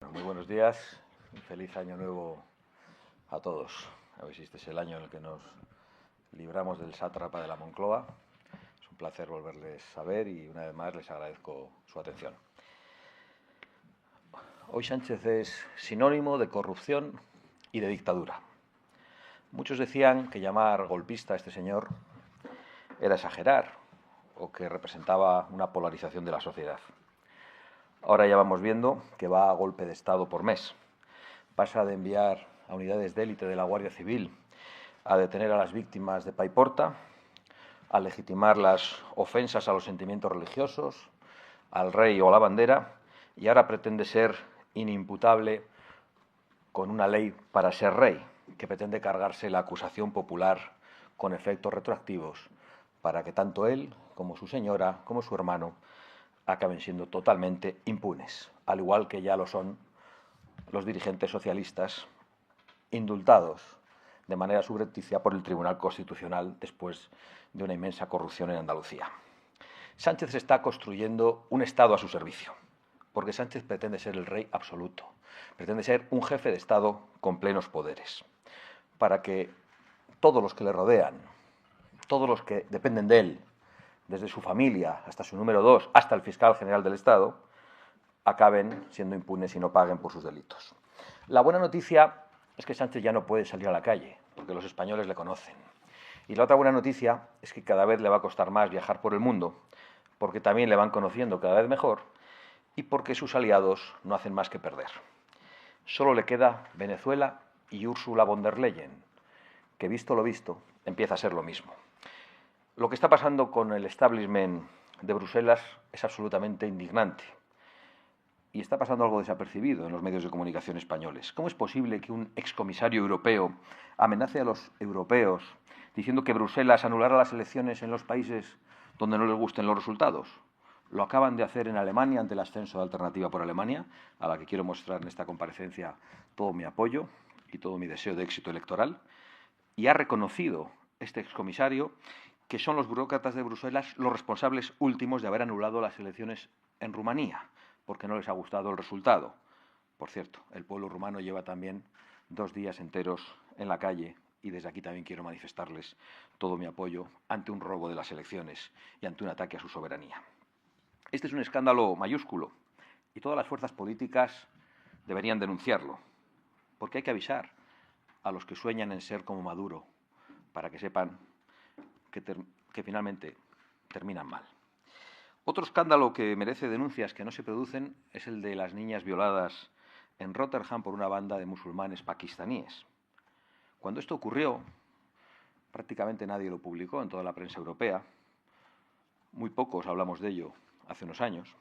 Muy buenos días y feliz año nuevo a todos. A ver si este es el año en el que nos libramos del sátrapa de la Moncloa. Es un placer volverles a ver y una vez más les agradezco su atención. Hoy Sánchez es sinónimo de corrupción y de dictadura. Muchos decían que llamar golpista a este señor era exagerar o que representaba una polarización de la sociedad. Ahora ya vamos viendo que va a golpe de Estado por mes. Pasa de enviar a unidades de élite de la Guardia Civil a detener a las víctimas de Paiporta, a legitimar las ofensas a los sentimientos religiosos, al rey o a la bandera, y ahora pretende ser inimputable con una ley para ser rey, que pretende cargarse la acusación popular con efectos retroactivos, para que tanto él como su señora, como su hermano, acaben siendo totalmente impunes, al igual que ya lo son los dirigentes socialistas indultados de manera subrepticia por el Tribunal Constitucional después de una inmensa corrupción en Andalucía. Sánchez está construyendo un Estado a su servicio, porque Sánchez pretende ser el rey absoluto, pretende ser un jefe de Estado con plenos poderes, para que todos los que le rodean, todos los que dependen de él, desde su familia hasta su número 2, hasta el fiscal general del Estado, acaben siendo impunes y no paguen por sus delitos. La buena noticia es que Sánchez ya no puede salir a la calle, porque los españoles le conocen. Y la otra buena noticia es que cada vez le va a costar más viajar por el mundo, porque también le van conociendo cada vez mejor y porque sus aliados no hacen más que perder. Solo le queda Venezuela y Ursula von der Leyen, que visto lo visto, empieza a ser lo mismo. Lo que está pasando con el establishment de Bruselas es absolutamente indignante. Y está pasando algo desapercibido en los medios de comunicación españoles. ¿Cómo es posible que un excomisario europeo amenace a los europeos diciendo que Bruselas anulará las elecciones en los países donde no les gusten los resultados? Lo acaban de hacer en Alemania ante el ascenso de Alternativa por Alemania, a la que quiero mostrar en esta comparecencia todo mi apoyo y todo mi deseo de éxito electoral. Y ha reconocido este excomisario que son los burócratas de Bruselas los responsables últimos de haber anulado las elecciones en Rumanía, porque no les ha gustado el resultado. Por cierto, el pueblo rumano lleva también 2 días enteros en la calle y desde aquí también quiero manifestarles todo mi apoyo ante un robo de las elecciones y ante un ataque a su soberanía. Este es un escándalo mayúsculo y todas las fuerzas políticas deberían denunciarlo, porque hay que avisar a los que sueñan en ser como Maduro para que sepan que finalmente terminan mal. Otro escándalo que merece denuncias que no se producen es el de las niñas violadas en Rotterdam por una banda de musulmanes pakistaníes. Cuando esto ocurrió, prácticamente nadie lo publicó en toda la prensa europea. Muy pocos hablamos de ello hace unos años.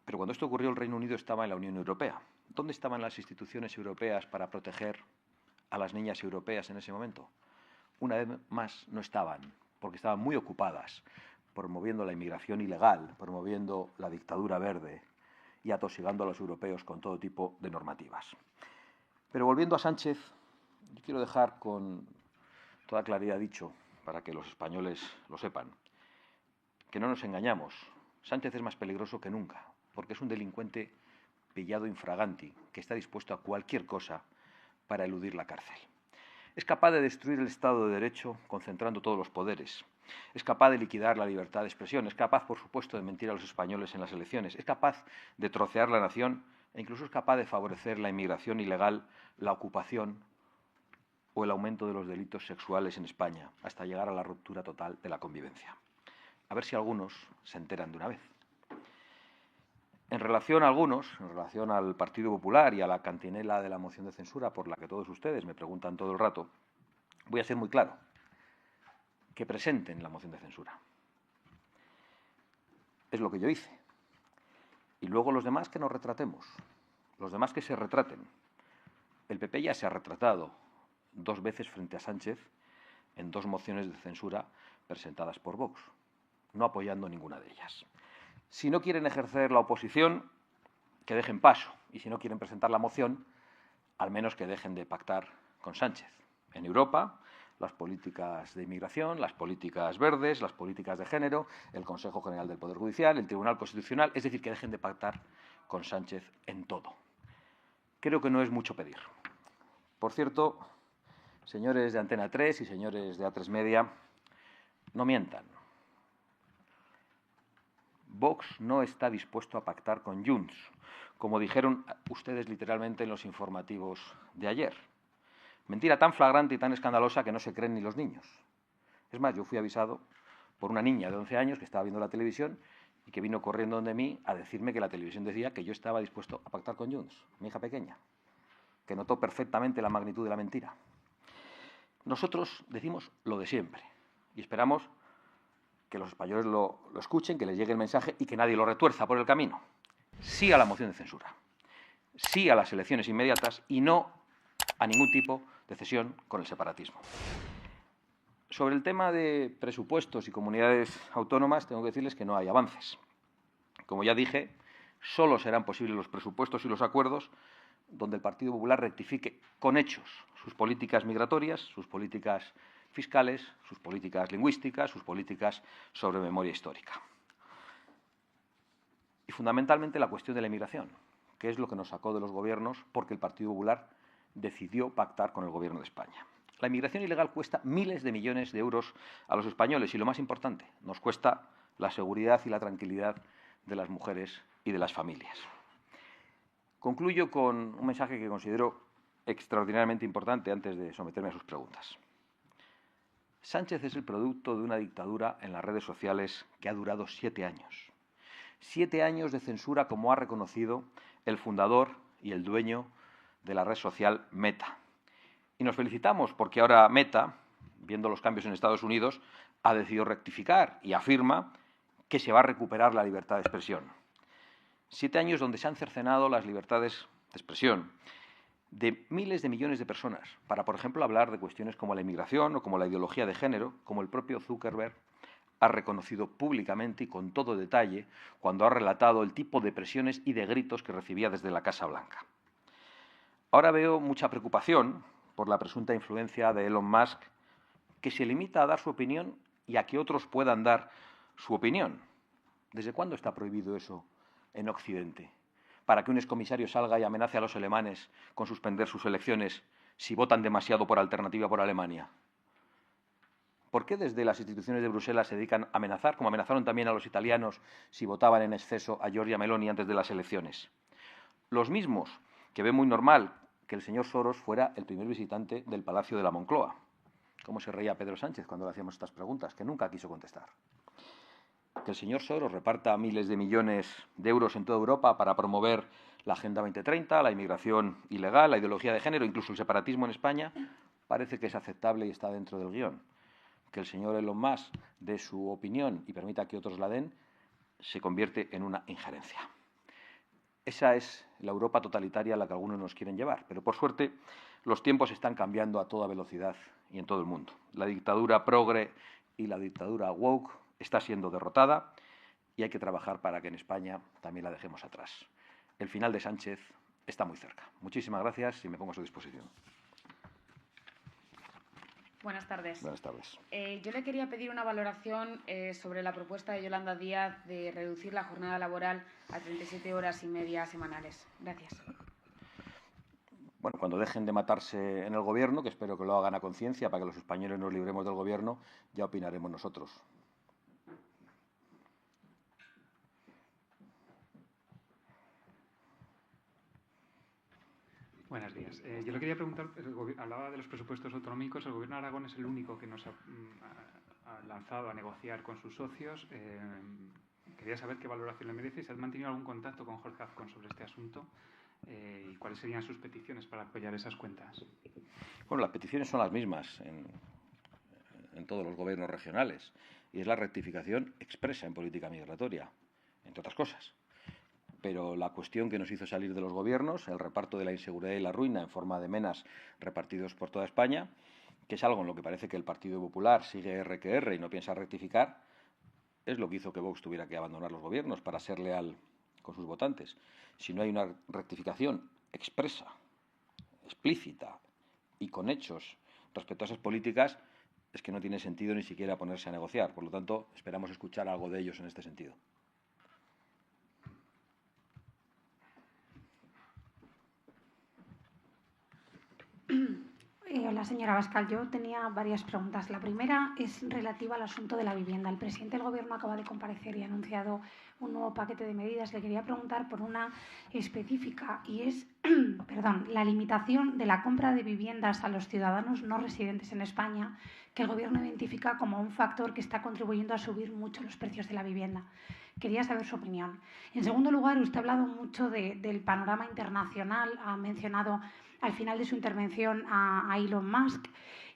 Pero cuando esto ocurrió, el Reino Unido estaba en la Unión Europea. ¿Dónde estaban las instituciones europeas para proteger a las niñas europeas en ese momento? Una vez más, no estaban, porque estaban muy ocupadas promoviendo la inmigración ilegal, promoviendo la dictadura verde y atosigando a los europeos con todo tipo de normativas. Pero volviendo a Sánchez, yo quiero dejar con toda claridad dicho, para que los españoles lo sepan, que no nos engañamos. Sánchez es más peligroso que nunca, porque es un delincuente pillado infraganti, que está dispuesto a cualquier cosa para eludir la cárcel. Es capaz de destruir el Estado de Derecho concentrando todos los poderes. Es capaz de liquidar la libertad de expresión. Es capaz, por supuesto, de mentir a los españoles en las elecciones. Es capaz de trocear la nación e incluso es capaz de favorecer la inmigración ilegal, la ocupación o el aumento de los delitos sexuales en España, hasta llegar a la ruptura total de la convivencia. A ver si algunos se enteran de una vez. En relación a algunos, en relación al Partido Popular y a la cantinela de la moción de censura por la que todos ustedes me preguntan todo el rato, voy a ser muy claro. Que presenten la moción de censura. Es lo que yo hice. Y luego los demás que nos retratemos. Los demás que se retraten. El PP ya se ha retratado 2 veces frente a Sánchez en 2 mociones de censura presentadas por Vox, no apoyando ninguna de ellas. Si no quieren ejercer la oposición, que dejen paso. Y si no quieren presentar la moción, al menos que dejen de pactar con Sánchez. En Europa, las políticas de inmigración, las políticas verdes, las políticas de género, el Consejo General del Poder Judicial, el Tribunal Constitucional, es decir, que dejen de pactar con Sánchez en todo. Creo que no es mucho pedir. Por cierto, señores de Antena 3 y señores de A3 Media, no mientan. Vox no está dispuesto a pactar con Junts, como dijeron ustedes literalmente en los informativos de ayer. Mentira tan flagrante y tan escandalosa que no se creen ni los niños. Es más, yo fui avisado por una niña de 11 años que estaba viendo la televisión y que vino corriendo donde mí a decirme que la televisión decía que yo estaba dispuesto a pactar con Junts, mi hija pequeña, que notó perfectamente la magnitud de la mentira. Nosotros decimos lo de siempre y esperamos que los españoles lo escuchen, que les llegue el mensaje y que nadie lo retuerza por el camino. Sí a la moción de censura, sí a las elecciones inmediatas y no a ningún tipo de cesión con el separatismo. Sobre el tema de presupuestos y comunidades autónomas, tengo que decirles que no hay avances. Como ya dije, solo serán posibles los presupuestos y los acuerdos donde el Partido Popular rectifique con hechos sus políticas migratorias, sus políticas fiscales, sus políticas lingüísticas, sus políticas sobre memoria histórica. Y fundamentalmente la cuestión de la inmigración, que es lo que nos sacó de los gobiernos porque el Partido Popular decidió pactar con el Gobierno de España. La inmigración ilegal cuesta miles de millones de euros a los españoles y, lo más importante, nos cuesta la seguridad y la tranquilidad de las mujeres y de las familias. Concluyo con un mensaje que considero extraordinariamente importante antes de someterme a sus preguntas. Sánchez es el producto de una dictadura en las redes sociales que ha durado 7 años. 7 años de censura, como ha reconocido el fundador y el dueño de la red social Meta. Y nos felicitamos porque ahora Meta, viendo los cambios en Estados Unidos, ha decidido rectificar y afirma que se va a recuperar la libertad de expresión. 7 años donde se han cercenado las libertades de expresión de miles de millones de personas para, por ejemplo, hablar de cuestiones como la inmigración o como la ideología de género, como el propio Zuckerberg ha reconocido públicamente y con todo detalle cuando ha relatado el tipo de presiones y de gritos que recibía desde la Casa Blanca. Ahora veo mucha preocupación por la presunta influencia de Elon Musk, que se limita a dar su opinión y a que otros puedan dar su opinión. ¿Desde cuándo está prohibido eso en Occidente? Para que un excomisario salga y amenace a los alemanes con suspender sus elecciones si votan demasiado por Alternativa por Alemania. ¿Por qué desde las instituciones de Bruselas se dedican a amenazar, como amenazaron también a los italianos si votaban en exceso a Giorgia Meloni antes de las elecciones? Los mismos que ven muy normal que el señor Soros fuera el primer visitante del Palacio de la Moncloa. ¿Cómo se reía Pedro Sánchez cuando le hacíamos estas preguntas? Que nunca quiso contestar. Que el señor Soros reparta miles de millones de euros en toda Europa para promover la Agenda 2030, la inmigración ilegal, la ideología de género, incluso el separatismo en España, parece que es aceptable y está dentro del guión. Que el señor Elon Musk dé su opinión y permita que otros la den, se convierte en una injerencia. Esa es la Europa totalitaria a la que algunos nos quieren llevar. Pero, por suerte, los tiempos están cambiando a toda velocidad y en todo el mundo. La dictadura progre y la dictadura woke está siendo derrotada y hay que trabajar para que en España también la dejemos atrás. El final de Sánchez está muy cerca. Muchísimas gracias y me pongo a su disposición. Buenas tardes. Buenas tardes. Yo le quería pedir una valoración sobre la propuesta de Yolanda Díaz de reducir la jornada laboral a 37 horas y media semanales. Gracias. Bueno, cuando dejen de matarse en el Gobierno, que espero que lo hagan a conciencia para que los españoles nos libremos del Gobierno, ya opinaremos nosotros. Buenos días. Yo le quería preguntar, hablaba de los presupuestos autonómicos, el Gobierno de Aragón es el único que nos ha lanzado a negociar con sus socios. Quería saber qué valoración le merece, si ha mantenido algún contacto con Jorge Azcón sobre este asunto y cuáles serían sus peticiones para apoyar esas cuentas. Bueno, las peticiones son las mismas en todos los gobiernos regionales y es la rectificación expresa en política migratoria, entre otras cosas. Pero la cuestión que nos hizo salir de los gobiernos, el reparto de la inseguridad y la ruina en forma de menas repartidos por toda España, que es algo en lo que parece que el Partido Popular sigue R que R y no piensa rectificar, es lo que hizo que Vox tuviera que abandonar los gobiernos para ser leal con sus votantes. Si no hay una rectificación expresa, explícita y con hechos respecto a esas políticas, es que no tiene sentido ni siquiera ponerse a negociar. Por lo tanto, esperamos escuchar algo de ellos en este sentido. Hola, señora Abascal. Yo tenía varias preguntas. La primera es relativa al asunto de la vivienda. El presidente del Gobierno acaba de comparecer y ha anunciado un nuevo paquete de medidas. Le quería preguntar por una específica y es perdón, la limitación de la compra de viviendas a los ciudadanos no residentes en España, que el Gobierno identifica como un factor que está contribuyendo a subir mucho los precios de la vivienda. Quería saber su opinión. En segundo lugar, usted ha hablado mucho del panorama internacional, ha mencionado al final de su intervención a Elon Musk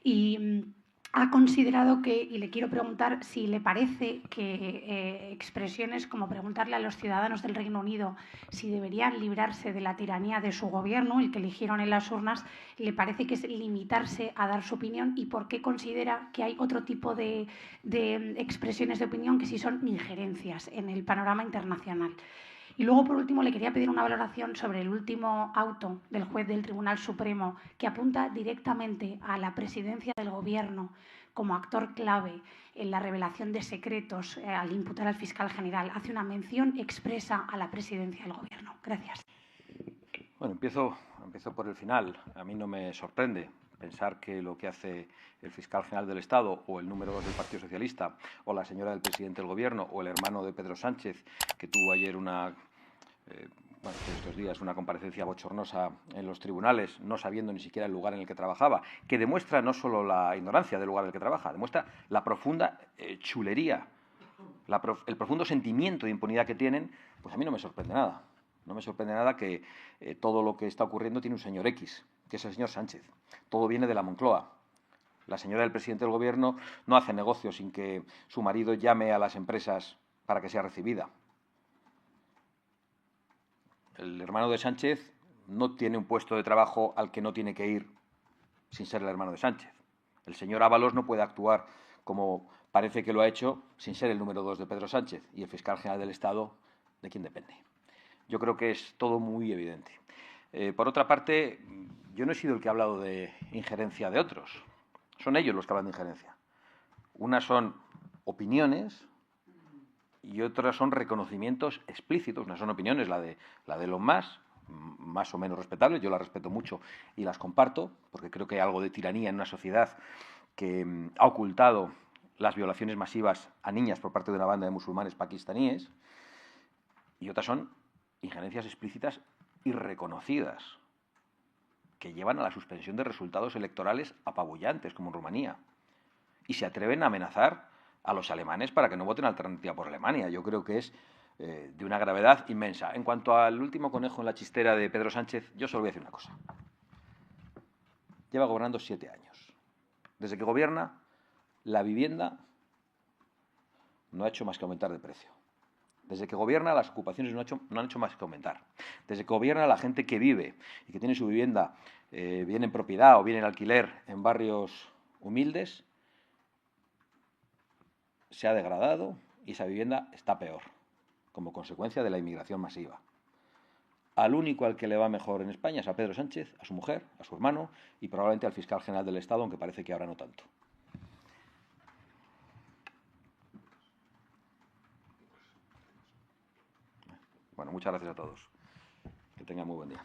y ha considerado que, y le quiero preguntar si le parece que expresiones como preguntarle a los ciudadanos del Reino Unido si deberían librarse de la tiranía de su gobierno, el que eligieron en las urnas, le parece que es limitarse a dar su opinión y por qué considera que hay otro tipo de expresiones de opinión que sí son injerencias en el panorama internacional. Y luego, por último, le quería pedir una valoración sobre el último auto del juez del Tribunal Supremo que apunta directamente a la presidencia del Gobierno como actor clave en la revelación de secretos al imputar al fiscal general. Hace una mención expresa a la presidencia del Gobierno. Gracias. Bueno, empiezo por el final. A mí no me sorprende pensar que lo que hace el fiscal general del Estado o el número 2 del Partido Socialista o la señora del presidente del Gobierno o el hermano de Pedro Sánchez, que tuvo ayer estos días una comparecencia bochornosa en los tribunales, no sabiendo ni siquiera el lugar en el que trabajaba, que demuestra no solo la ignorancia del lugar en el que trabaja, demuestra la profunda chulería, el profundo sentimiento de impunidad que tienen, pues a mí no me sorprende nada. No me sorprende nada que todo lo que está ocurriendo tiene un señor X, que es el señor Sánchez. Todo viene de la Moncloa. La señora del presidente del Gobierno no hace negocios sin que su marido llame a las empresas para que sea recibida. El hermano de Sánchez no tiene un puesto de trabajo al que no tiene que ir sin ser el hermano de Sánchez. El señor Ábalos no puede actuar como parece que lo ha hecho sin ser el número 2 de Pedro Sánchez. Y el fiscal general del Estado, ¿de quién depende? Yo creo que es todo muy evidente. Por otra parte, yo no he sido el que ha hablado de injerencia de otros. Son ellos los que hablan de injerencia. Unas son opiniones y otras son reconocimientos explícitos. Unas son opiniones, la de Elon Musk, más o menos respetables, yo las respeto mucho y las comparto, porque creo que hay algo de tiranía en una sociedad que ha ocultado las violaciones masivas a niñas por parte de una banda de musulmanes pakistaníes, y otras son injerencias explícitas y reconocidas, que llevan a la suspensión de resultados electorales apabullantes, como en Rumanía, y se atreven a amenazar a los alemanes para que no voten alternativa por Alemania. Yo creo que es de una gravedad inmensa. En cuanto al último conejo en la chistera de Pedro Sánchez, yo solo voy a decir una cosa. Lleva gobernando 7 años. Desde que gobierna, la vivienda no ha hecho más que aumentar de precio. Desde que gobierna, las ocupaciones no han hecho más que aumentar. Desde que gobierna, la gente que vive y que tiene su vivienda bien en propiedad o bien en alquiler en barrios humildes, se ha degradado y esa vivienda está peor, como consecuencia de la inmigración masiva. Al único al que le va mejor en España es a Pedro Sánchez, a su mujer, a su hermano y probablemente al fiscal general del Estado, aunque parece que ahora no tanto. Bueno, muchas gracias a todos. Que tengan muy buen día.